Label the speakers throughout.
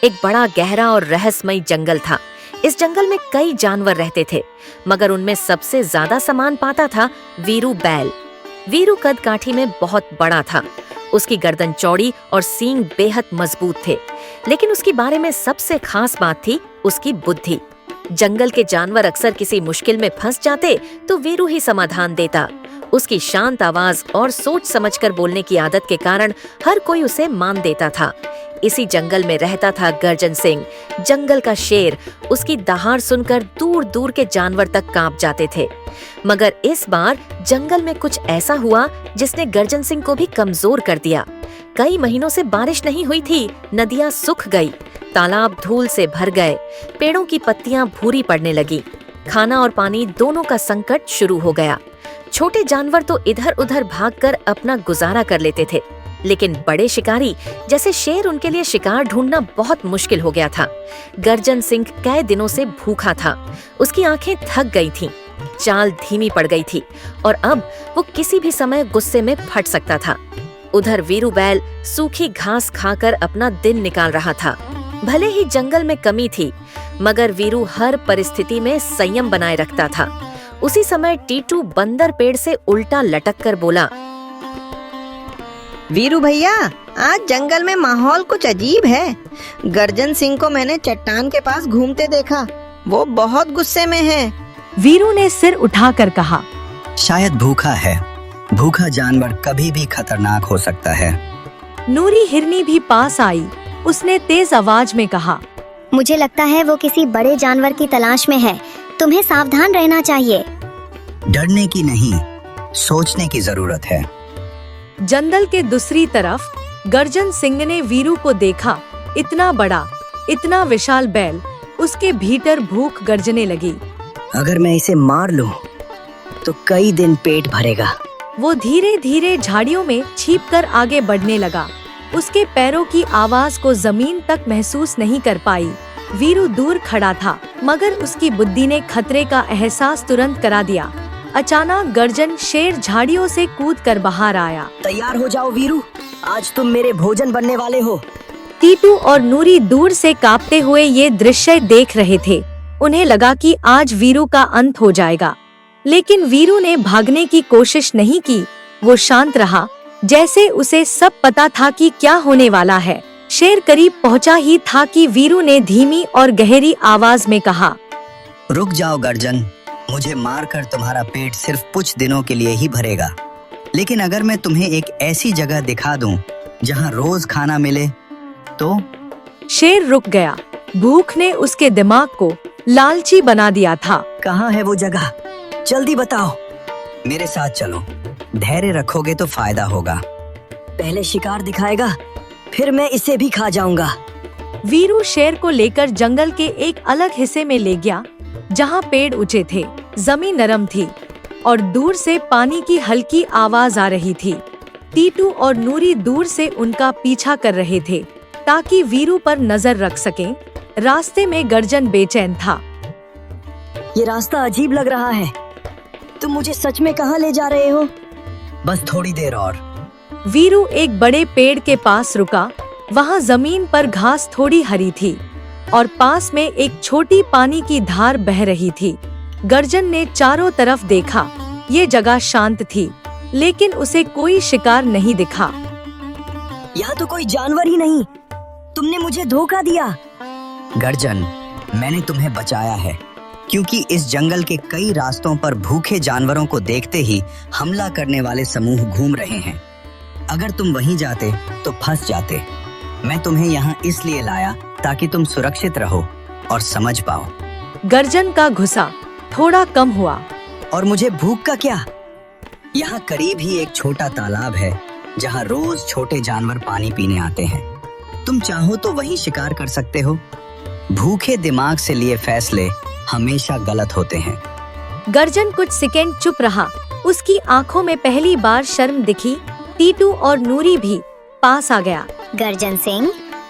Speaker 1: एक बड़ा गहरा और रहस्यमय जंगल था। इस जंगल में कई जानवर रहते थे, मगर उनमें सबसे ज्यादा सामान पाता था वीरू बैल। वीरू कद काठी में बहुत बड़ा था। उसकी गर्दन चौड़ी और सींग बेहद मजबूत थे, लेकिन उसके बारे में सबसे खास बात थी उसकी बुद्धि। जंगल के जानवर अक्सर किसी मुश्किल में फंस जाते तो वीरू ही समाधान देता। उसकी शांत आवाज और सोच समझकर बोलने की आदत के कारण हर कोई उसे मान देता था। इसी जंगल में रहता था गर्जन सिंह, जंगल का शेर। उसकी दहाड़ सुनकर दूर दूर के जानवर तक कांप जाते थे। मगर इस बार जंगल में कुछ ऐसा हुआ जिसने गर्जन सिंह को भी कमजोर कर दिया। कई महीनों से बारिश नहीं हुई थी, नदियां सूख गई, तालाब धूल से भर गए, पेड़ों की पत्तियां भूरी पड़ने लगी। खाना और पानी दोनों का संकट शुरू हो गया। छोटे जानवर तो इधर उधर भागकर अपना गुजारा कर लेते थे, लेकिन बड़े शिकारी जैसे शेर, उनके लिए शिकार ढूंढना बहुत मुश्किल हो गया था। गर्जन सिंह कई दिनों से भूखा था। उसकी आंखें थक गई थीं, चाल धीमी पड़ गई थी और अब वो किसी भी समय गुस्से में फट सकता था। उधर वीरू बैल सूखी घास खाकर अपना दिन निकाल रहा था। भले ही जंगल में कमी थी, मगर वीरू हर परिस्थिति में संयम बनाए रखता था। उसी समय टीटू बंदर पेड़ से उल्टा लटक कर बोला,
Speaker 2: वीरू भैया, आज जंगल में माहौल कुछ अजीब है। गर्जन सिंह को मैंने चट्टान के पास घूमते देखा। वो बहुत गुस्से में है।
Speaker 3: वीरू ने सिर उठाकर कहा,
Speaker 4: शायद भूखा है। भूखा जानवर कभी भी खतरनाक हो सकता है।
Speaker 3: नूरी हिरनी भी पास आई। उसने तेज आवाज में कहा,
Speaker 5: मुझे लगता है वो किसी बड़े जानवर की तलाश में है। तुम्हें सावधान रहना चाहिए।
Speaker 4: डरने की नहीं, सोचने की जरूरत है।
Speaker 3: जंगल के दूसरी तरफ गर्जन सिंह ने वीरू को देखा। इतना बड़ा, इतना विशाल बैल। उसके भीतर भूख गर्जने लगी।
Speaker 6: अगर मैं इसे मार लूं, तो कई दिन पेट भरेगा।
Speaker 3: वो धीरे धीरे झाड़ियों में छिपकर आगे बढ़ने लगा। उसके पैरों की आवाज को जमीन तक महसूस नहीं कर पाई। वीरू दूर खड़ा था, मगर उसकी बुद्धि ने खतरे का एहसास तुरंत करा दिया। अचानक गर्जन शेर झाड़ियों से कूदकर बाहर आया।
Speaker 6: तैयार हो जाओ वीरू, आज तुम मेरे भोजन बनने वाले हो।
Speaker 3: टीटू और नूरी दूर से कांपते हुए ये दृश्य देख रहे थे। उन्हें लगा कि आज वीरू का अंत हो जाएगा, लेकिन वीरू ने भागने की कोशिश नहीं की। वो शांत रहा, जैसे उसे सब पता था कि क्या होने वाला है। शेर करीब पहुंचा ही था कि वीरू ने धीमी और गहरी आवाज में कहा,
Speaker 4: रुक जाओ गर्जन, मुझे मारकर तुम्हारा पेट सिर्फ कुछ दिनों के लिए ही भरेगा। लेकिन अगर मैं तुम्हें एक ऐसी जगह दिखा दूं जहां रोज खाना मिले तो?
Speaker 3: शेर रुक गया। भूख ने उसके दिमाग को लालची बना दिया था।
Speaker 6: कहाँ है वो जगह? जल्दी बताओ।
Speaker 4: मेरे साथ चलो, धैर्य रखोगे तो फायदा होगा।
Speaker 6: पहले शिकार दिखाएगा, फिर मैं इसे भी खा जाऊंगा।
Speaker 3: वीरू शेर को लेकर जंगल के एक अलग हिस्से में ले गया, जहाँ पेड़ ऊंचे थे, जमीन नरम थी और दूर से पानी की हल्की आवाज आ रही थी। टीटू और नूरी दूर से उनका पीछा कर रहे थे ताकि वीरू पर नजर रख सकें। रास्ते में गर्जन बेचैन था।
Speaker 6: ये रास्ता अजीब लग रहा है। तुम मुझे सच में कहाँ ले जा रहे हो?
Speaker 4: बस थोड़ी देर और।
Speaker 3: वीरू एक बड़े पेड़ के पास रुका। वहाँ जमीन पर घास थोड़ी हरी थी और पास में एक छोटी पानी की धार बह रही थी। गर्जन ने चारों तरफ देखा। ये जगह शांत थी, लेकिन उसे कोई शिकार नहीं दिखा।
Speaker 6: यहाँ तो कोई जानवर ही नहीं। तुमने मुझे धोखा दिया।
Speaker 4: गर्जन, मैंने तुम्हें बचाया है, क्योंकि इस जंगल के कई रास्तों पर भूखे जानवरों को देखते ही हमला करने वाले समूह घूम रहे हैं। अगर तुम वहीं जाते तो फंस जाते। मैं तुम्हें यहाँ इसलिए लाया ताकि तुम सुरक्षित रहो और समझ पाओ।
Speaker 3: गर्जन का गुस्सा थोड़ा कम हुआ।
Speaker 4: और मुझे भूख का क्या? यहाँ करीब ही एक छोटा तालाब है जहाँ रोज छोटे जानवर पानी पीने आते हैं। तुम चाहो तो वहीं शिकार कर सकते हो। भूखे दिमाग से लिए फैसले हमेशा गलत होते हैं।
Speaker 3: गर्जन कुछ सेकंड चुप रहा। उसकी आंखों में पहली बार शर्म दिखी। टीटू और नूरी भी पास आ गया।
Speaker 5: गर्जन सिंह,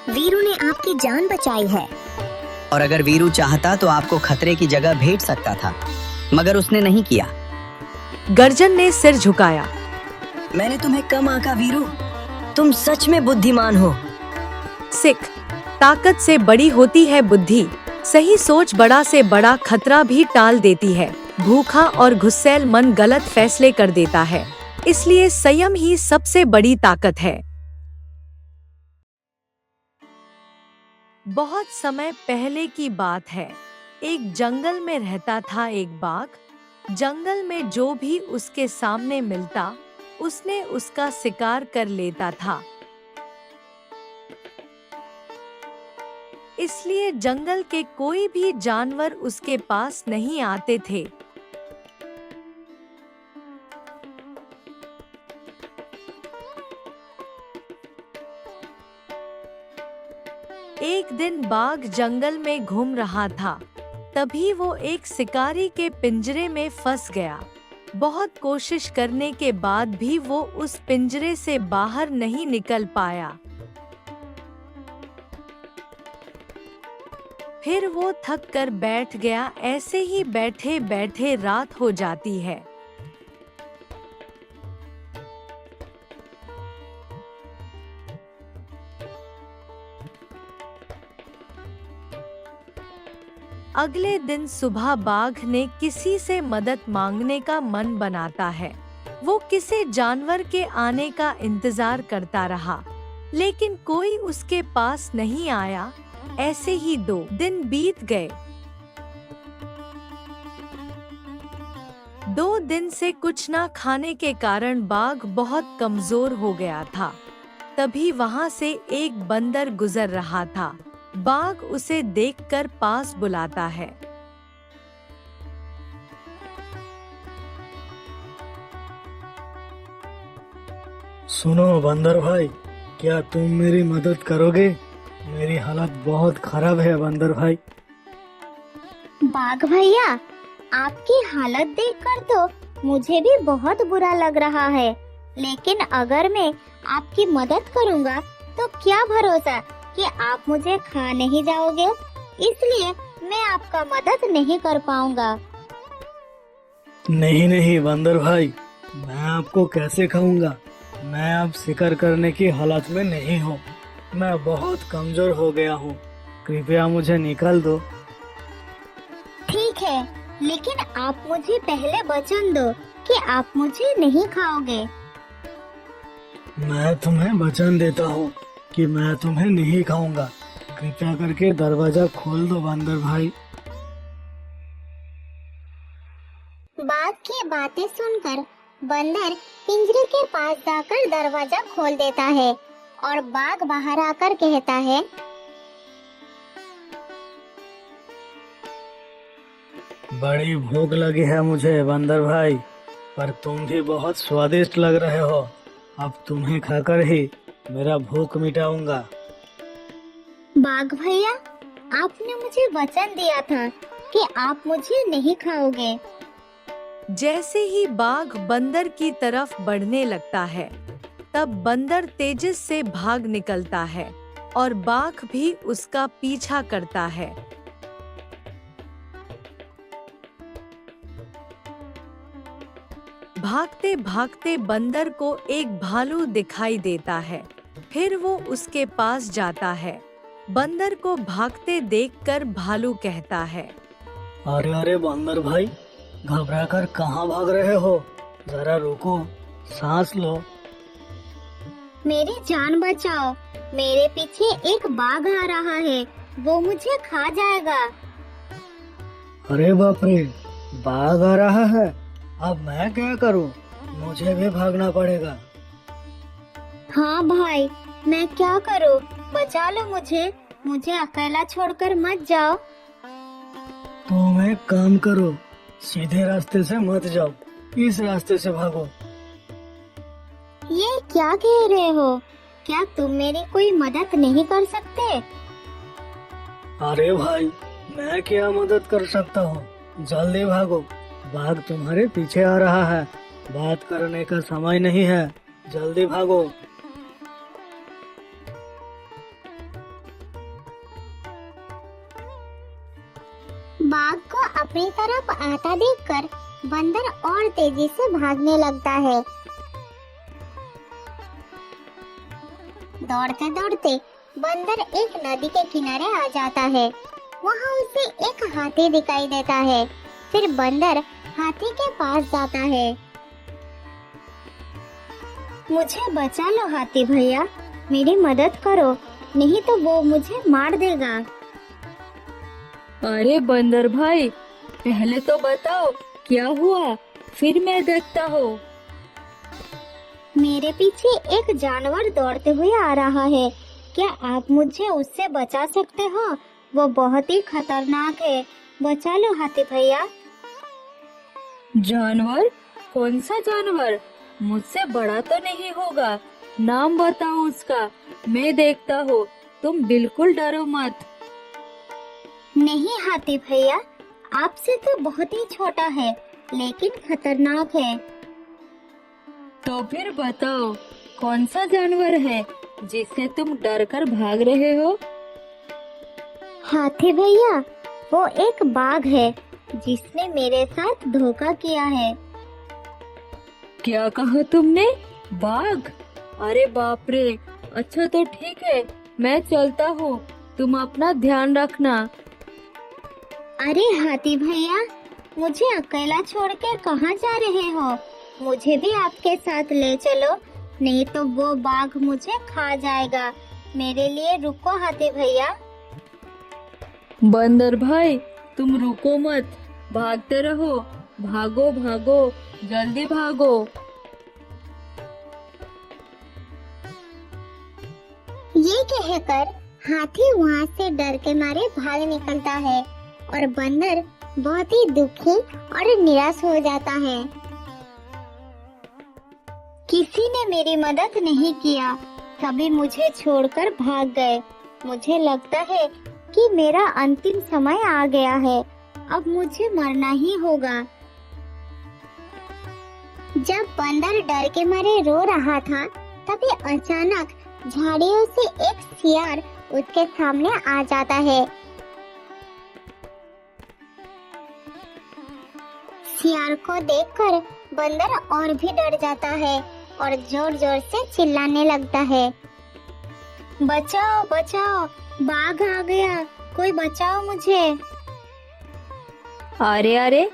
Speaker 5: वीरू ने आपकी जान बचाई है।
Speaker 4: और अगर वीरू चाहता तो आपको खतरे की जगह भेज सकता था, मगर उसने नहीं किया।
Speaker 3: गर्जन ने सिर झुकाया।
Speaker 6: मैंने तुम्हें कम आंका वीरू। तुम सच में बुद्धिमान हो।
Speaker 3: सिख ताकत से बड़ी होती है बुद्धि। सही सोच बड़ा से बड़ा खतरा भी टाल देती है। भूखा और गुस्सैल मन गलत फैसले कर देता है। इसलिए संयम ही सबसे बड़ी ताकत है। बहुत समय पहले की बात है। एक जंगल में रहता था एक बाघ। जंगल में जो भी उसके सामने मिलता, उसने उसका शिकार कर लेता था। इसलिए जंगल के कोई भी जानवर उसके पास नहीं आते थे। एक दिन बाघ जंगल में घूम रहा था। तभी वो एक शिकारी के पिंजरे में फंस गया। बहुत कोशिश करने के बाद भी वो उस पिंजरे से बाहर नहीं निकल पाया। फिर वो थक कर बैठ गया। ऐसे ही बैठे बैठे रात हो जाती है। अगले दिन सुबह बाघ ने किसी से मदद मांगने का मन बनाता है। वो किसी जानवर के आने का इंतजार करता रहा, लेकिन कोई उसके पास नहीं आया। ऐसे ही 2 दिन बीत गए। 2 दिन से कुछ ना खाने के कारण बाघ बहुत कमजोर हो गया था। तभी वहां से एक बंदर गुजर रहा था। बाघ उसे देखकर पास बुलाता है।
Speaker 7: सुनो बंदर भाई, क्या तुम मेरी मदद करोगे? मेरी हालत बहुत खराब है बंदर भाई।
Speaker 5: बाघ भैया, आपकी हालत देखकर तो मुझे भी बहुत बुरा लग रहा है, लेकिन अगर मैं आपकी मदद करूंगा तो क्या भरोसा कि आप मुझे खा नहीं जाओगे, इसलिए मैं आपका मदद नहीं कर पाऊंगा।
Speaker 7: नहीं नहीं बंदर भाई, मैं आपको कैसे खाऊंगा? मैं अब शिकार करने की हालत में नहीं हूँ। मैं बहुत कमजोर हो गया हूँ। कृपया मुझे निकाल दो।
Speaker 5: ठीक है, लेकिन आप मुझे पहले वचन दो कि आप मुझे नहीं खाओगे।
Speaker 7: मैं तुम्हें वचन देता हूँ कि मैं तुम्हें नहीं खाऊंगा। कृपया करके दरवाजा खोल दो बंदर भाई।
Speaker 5: बाघ की बातें सुनकर बंदर पिंजरे के पास जाकर दरवाजा खोल देता है और बाघ बाहर आकर कहता है,
Speaker 7: बड़ी भूख लगी है मुझे बंदर भाई, पर तुम भी बहुत स्वादिष्ट लग रहे हो। अब तुम्हें खाकर ही मेरा भूख मिटाऊंगा।
Speaker 5: बाघ भैया, आपने मुझे वचन दिया था कि आप मुझे नहीं खाओगे।
Speaker 3: जैसे ही बाघ बंदर की तरफ बढ़ने लगता है, तब बंदर तेजी से भाग निकलता है और बाघ भी उसका पीछा करता है। भागते भागते बंदर को एक भालू दिखाई देता है। फिर वो उसके पास जाता है। बंदर को भागते देखकर भालू कहता है,
Speaker 7: अरे अरे बंदर भाई, घबराकर कहाँ भाग रहे हो? जरा रुको, सांस लो।
Speaker 5: मेरी जान बचाओ, मेरे पीछे एक बाघ आ रहा है, वो मुझे खा जाएगा।
Speaker 7: अरे बाप रे, बाघ आ रहा है। अब मैं क्या करूं? मुझे भी भागना पड़ेगा।
Speaker 5: हाँ भाई, मैं क्या करूँ? बचा लो मुझे, मुझे अकेला छोड़कर मत जाओ।
Speaker 7: तुम एक काम करो, सीधे रास्ते से मत जाओ, इस रास्ते से भागो।
Speaker 5: ये क्या कह रहे हो? क्या तुम मेरी कोई मदद नहीं कर सकते?
Speaker 7: अरे भाई, मैं क्या मदद कर सकता हूँ? जल्दी भागो, बाघ तुम्हारे पीछे आ रहा है। बात करने का समय नहीं है, जल्दी भागो।
Speaker 5: बाघ को अपनी तरफ आता देखकर बंदर और तेजी से भागने लगता है। दौड़ते दौड़ते बंदर एक नदी के किनारे आ जाता है। वहाँ उसे एक हाथी दिखाई देता है। फिर बंदर हाथी के पास जाता है। मुझे बचा लो हाथी भैया, मेरी मदद करो, नहीं तो वो मुझे मार देगा।
Speaker 3: अरे बंदर भाई, पहले तो बताओ क्या हुआ, फिर मैं देखता हूँ।
Speaker 5: मेरे पीछे एक जानवर दौड़ते हुए आ रहा है। क्या आप मुझे उससे बचा सकते हो? वो बहुत ही खतरनाक है, बचा लो हाथी भैया।
Speaker 3: जानवर? कौन सा जानवर? मुझसे बड़ा तो नहीं होगा, नाम बताओ उसका, मैं देखता हूँ, तुम बिल्कुल डरो मत।
Speaker 5: नहीं हाथी भैया, आपसे तो बहुत ही छोटा है, लेकिन खतरनाक है।
Speaker 3: तो फिर बताओ कौन सा जानवर है जिससे तुम डर कर भाग रहे हो?
Speaker 5: हाथी भैया, वो एक बाघ है जिसने मेरे साथ धोखा किया है।
Speaker 3: क्या कहा तुमने? बाघ? अरे बाप रे, अच्छा तो ठीक है, मैं चलता हूँ, तुम अपना ध्यान रखना।
Speaker 5: अरे हाथी भैया, मुझे अकेला छोड़ के कहाँ जा रहे हो? मुझे भी आपके साथ ले चलो, नहीं तो वो बाघ मुझे खा जाएगा। मेरे लिए रुको हाथी भैया।
Speaker 3: बंदर भाई, तुम रुको मत, भागते रहो, भागो भागो, जल्दी भागो।
Speaker 5: ये कहकर हाथी वहाँ से डर के मारे भाग निकलता है और बंदर बहुत ही दुखी और निराश हो जाता है। किसी ने मेरी मदद नहीं किया, सभी मुझे छोड़कर भाग गए। मुझे लगता है कि मेरा अंतिम समय आ गया है, अब मुझे मरना ही होगा। जब बंदर डर के मारे रो रहा था, तभी अचानक झाड़ियों से एक सियार उसके सामने आ जाता है। सियार को देखकर बंदर और भी डर जाता है और जोर जोर से चिल्लाने लगता है, बचाओ बचाओ, बाघ आ गया, कोई बचाओ मुझे।
Speaker 3: अरे अरे,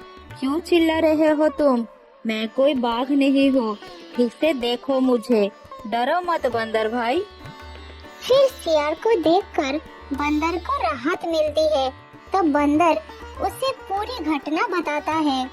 Speaker 3: क्यों चिल्ला रहे हो तुम? मैं कोई बाघ नहीं हूँ, ठीक से देखो मुझे, डरो मत बंदर भाई।
Speaker 5: फिर सियार को देखकर बंदर को राहत मिलती है, तो बंदर उसे पूरी घटना बताता है।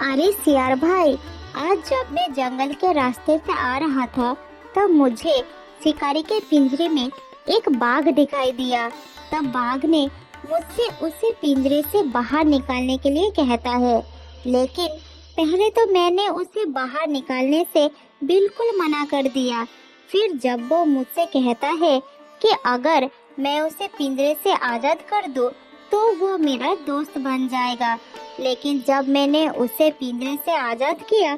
Speaker 5: अरे सियार भाई, आज जब मैं जंगल के रास्ते से आ रहा था, तब मुझे शिकारी के पिंजरे में एक बाघ दिखाई दिया। तब बाघ ने मुझसे उसे पिंजरे से बाहर निकालने के लिए कहता है, लेकिन पहले तो मैंने उसे बाहर निकालने से बिल्कुल मना कर दिया। फिर जब वो मुझसे कहता है कि अगर मैं उसे पिंजरे से आजाद कर दूं, तो वो मेरा दोस्त बन जाएगा, लेकिन जब मैंने उसे पिंजरे से आजाद किया,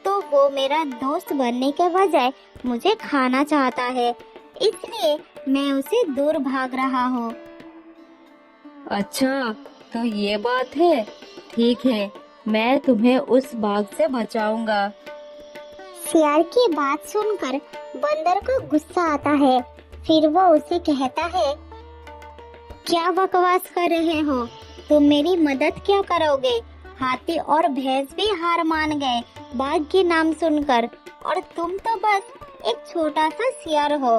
Speaker 5: तो वो मेरा दोस्त बनने के बजाय मुझे खाना चाहता है, इसलिए मैं उसे दूर भाग रहा हूँ।
Speaker 3: अच्छा, तो ये बात है, ठीक है, मैं तुम्हें उस बाघ से बचाऊंगा।
Speaker 5: सियार की बात सुनकर बंदर को गुस्सा आता है। फिर वो उसे कहता है, क्या बकवास कर रहे हो? तुम मेरी मदद क्या करोगे? हाथी और भैंस भी हार मान गए बाघ के नाम सुनकर, और तुम तो बस एक छोटा सा सियार हो।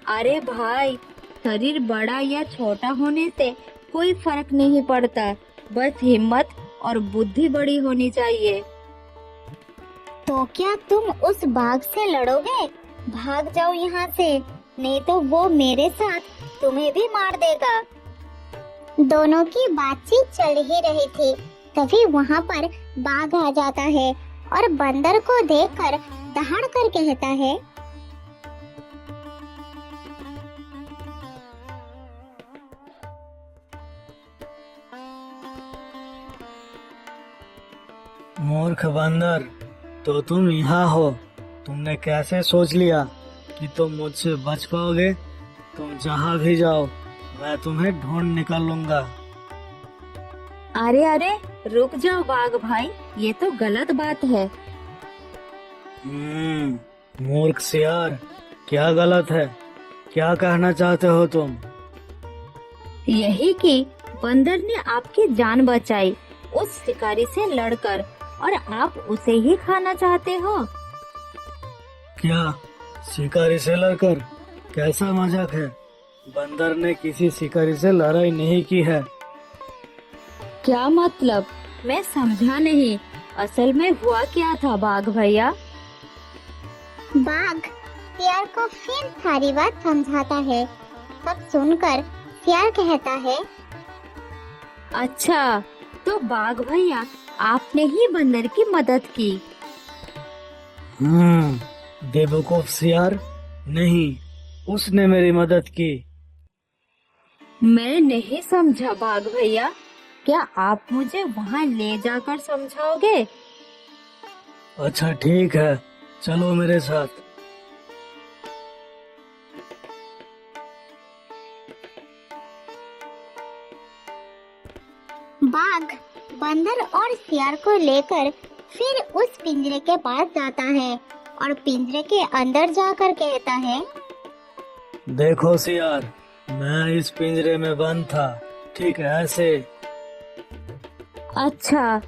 Speaker 3: अरे भाई, शरीर बड़ा या छोटा होने से कोई फर्क नहीं पड़ता, बस हिम्मत और बुद्धि बड़ी होनी चाहिए।
Speaker 5: तो क्या तुम उस बाघ से लड़ोगे? भाग जाओ यहाँ से, नहीं तो वो मेरे साथ तुम्हें भी मार देगा। दोनों की बातचीत चल ही रही थी, तभी वहाँ पर बाघ आ जाता है और बंदर को देखकर दहाड़ कर कहता है,
Speaker 7: मूर्ख बंदर, तो तुम यहाँ हो। तुमने कैसे सोच लिया कि तुम मुझसे बच पाओगे? तुम जहाँ भी जाओ, मैं तुम्हें ढूंढ निकाल लूंगा।
Speaker 3: अरे अरे, रुक जाओ बाघ भाई, ये तो गलत बात है।
Speaker 7: मूर्ख सियार, क्या गलत है? क्या कहना चाहते हो तुम?
Speaker 5: यही कि बंदर ने आपकी जान बचाई उस शिकारी से लड़कर, और आप उसे ही खाना चाहते हो।
Speaker 7: क्या शिकारी से लड़कर? कैसा मजाक है? बंदर ने किसी शिकारी से लड़ाई नहीं की है।
Speaker 5: क्या मतलब? मैं समझा नहीं। असल में हुआ क्या था बाघ भैया?
Speaker 8: बाघ सियार को फिर सारी बात समझाता है। सब सुनकर सियार कहता है,
Speaker 5: अच्छा, तो बाघ भैया आपने ही बंदर की मदद की।
Speaker 7: बेवकूफ सियार, नहीं, उसने मेरी मदद की।
Speaker 5: मैं नहीं समझा बाघ भैया, क्या आप मुझे वहाँ ले जाकर समझाओगे?
Speaker 7: अच्छा ठीक है, चलो मेरे साथ।
Speaker 8: बाघ बंदर और सियार को लेकर फिर उस पिंजरे के पास जाता है और पिंजरे के अंदर जाकर कहता है,
Speaker 7: देखो सियार, मैं इस पिंजरे में बंद था, ठीक है, ऐसे।
Speaker 5: अच्छा,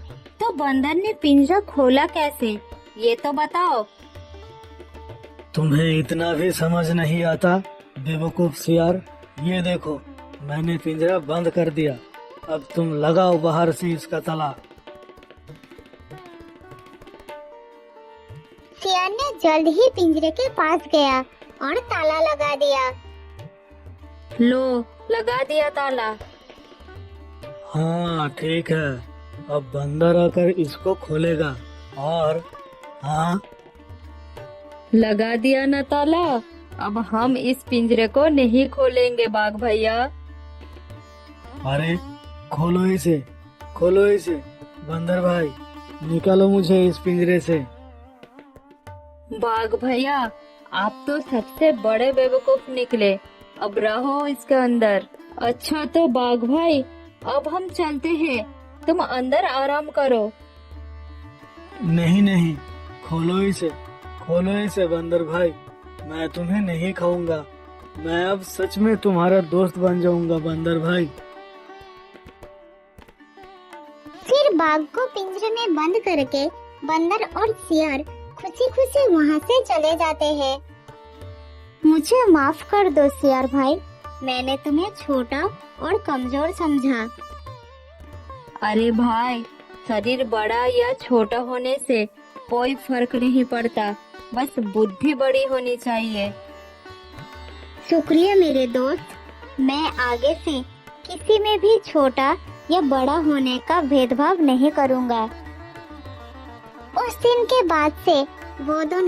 Speaker 5: तो बंदर ने पिंजरा खोला कैसे, ये तो बताओ।
Speaker 7: तुम्हें इतना भी समझ नहीं आता बेवकूफ सियार? ये देखो, मैंने पिंजरा बंद कर दिया। अब तुम लगाओ बाहर से इसका ताला।
Speaker 8: सियार ने जल्द ही पिंजरे के पास गया और ताला लगा दिया।
Speaker 5: लो, लगा दिया ताला।
Speaker 7: हाँ ठीक है, अब बंदर आकर इसको खोलेगा। और हाँ,
Speaker 5: लगा दिया ना ताला। अब हम इस पिंजरे को नहीं खोलेंगे बाघ भैया।
Speaker 7: अरे खोलो इसे, खोलो इसे, बंदर भाई, निकालो मुझे इस पिंजरे से।
Speaker 5: बाघ भैया, आप तो सबसे बड़े बेवकूफ निकले। अब रहो इसके अंदर। अच्छा तो बाघ भाई, अब हम चलते हैं, तुम अंदर आराम करो।
Speaker 7: नहीं नहीं, खोलो इसे, खोलो इसे बंदर भाई, मैं तुम्हें नहीं खाऊंगा। मैं अब सच में तुम्हारा दोस्त बन जाऊंगा बंदर भाई।
Speaker 8: फिर बाघ को पिंजरे में बंद करके बंदर और सियार खुशी खुशी वहाँ से चले जाते हैं। मुझे माफ कर दो सियार भाई, मैंने तुम्हें छोटा और कमजोर समझा।
Speaker 5: अरे भाई, शरीर बड़ा या छोटा होने से कोई फर्क नहीं पड़ता, बस बुद्धि बड़ी होनी चाहिए।
Speaker 8: शुक्रिया मेरे दोस्त, मैं आगे से किसी में भी छोटा या बड़ा होने का भेदभाव नहीं करूँगा। उस दिन के बाद से वो दोनों